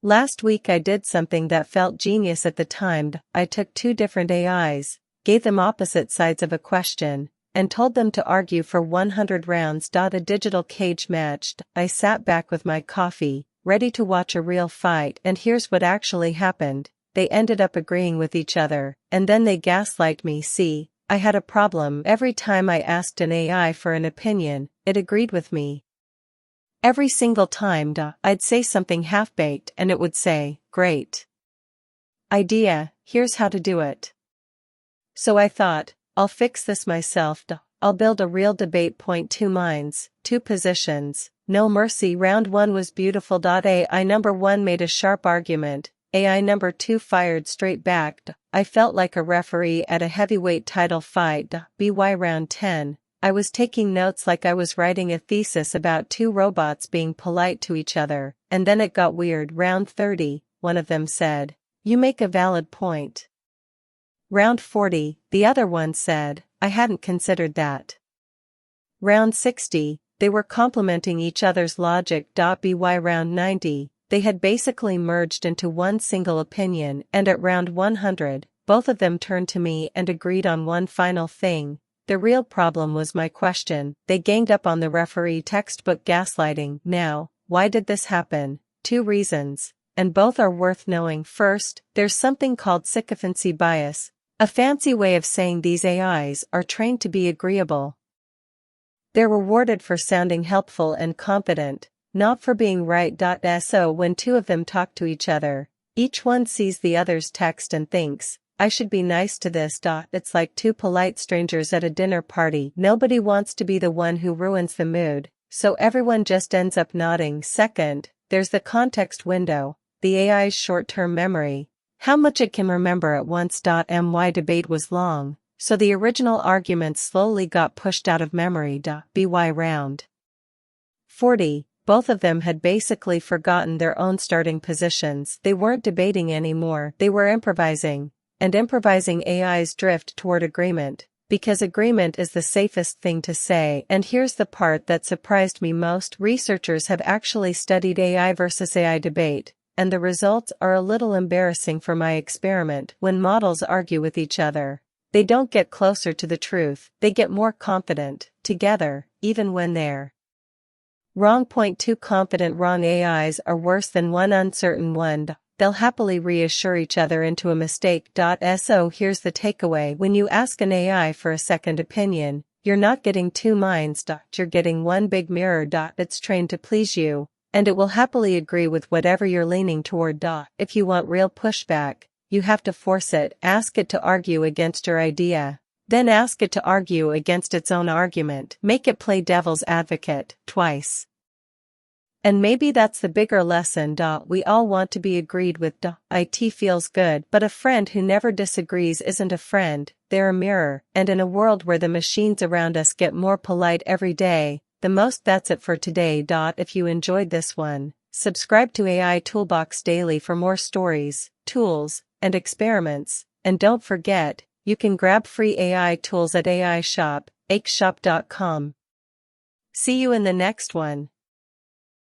Last week I did something that felt genius at the time. I took two different AIs, gave them opposite sides of a question, and told them to argue for 100 rounds. A digital cage matched. I sat back with my coffee, ready to watch a real fight, and here's what actually happened. They ended up agreeing with each other, and then they gaslight me. See, I had a problem. Every time I asked an AI for an opinion, it agreed with me. Every single time, I'd say something half-baked and it would say, "Great idea, here's how to do it." So I thought, I'll fix this myself. I'll build a real debate. Point: two minds, two positions, no mercy. Round 1 was beautiful. AI number 1 made a sharp argument. AI number 2 fired straight back. I felt like a referee at a heavyweight title fight. BY round 10. I was taking notes like I was writing a thesis about two robots being polite to each other, and then it got weird. Round 30, one of them said, "You make a valid point." Round 40, the other one said, "I hadn't considered that." Round 60, they were complimenting each other's logic. BY round 90, they had basically merged into one single opinion, and at round 100, both of them turned to me and agreed on one final thing. The real problem was my question. They ganged up on the referee. Textbook gaslighting. Now, why did this happen? 2 reasons, and both are worth knowing. First, there's something called sycophancy bias, a fancy way of saying these AIs are trained to be agreeable. They're rewarded for sounding helpful and confident, not for being right. So when two of them talk to each other, each one sees the other's text and thinks, "I should be nice to this." It's like two polite strangers at a dinner party. Nobody wants to be the one who ruins the mood, so everyone just ends up nodding. Second, there's the context window, the AI's short-term memory, how much it can remember at once. My debate was long, so the original arguments slowly got pushed out of memory. BY round 40. Both of them had basically forgotten their own starting positions. They weren't debating anymore, they were improvising. And improvising AIs drift toward agreement, because agreement is the safest thing to say. And here's the part that surprised me most. Researchers have actually studied AI versus AI debate, and the results are a little embarrassing for my experiment. When models argue with each other, they don't get closer to the truth, they get more confident, together, even when they're wrong. Point: two confident wrong AIs are worse than one uncertain one. They'll happily reassure each other into a mistake. So here's the takeaway. When you ask an AI for a second opinion, you're not getting two minds. You're getting one big mirror. It's trained to please you, and it will happily agree with whatever you're leaning toward. If you want real pushback, you have to force it. Ask it to argue against your idea. Then ask it to argue against its own argument. Make it play devil's advocate twice. And maybe that's the bigger lesson. We all want to be agreed with. It feels good, but a friend who never disagrees isn't a friend, they're a mirror. And in a world where the machines around us get more polite every day, that's it for today. If you enjoyed this one, subscribe to AI Toolbox Daily for more stories, tools, and experiments. And don't forget, you can grab free AI tools at AI Shop, akeshop.com. See you in the next one.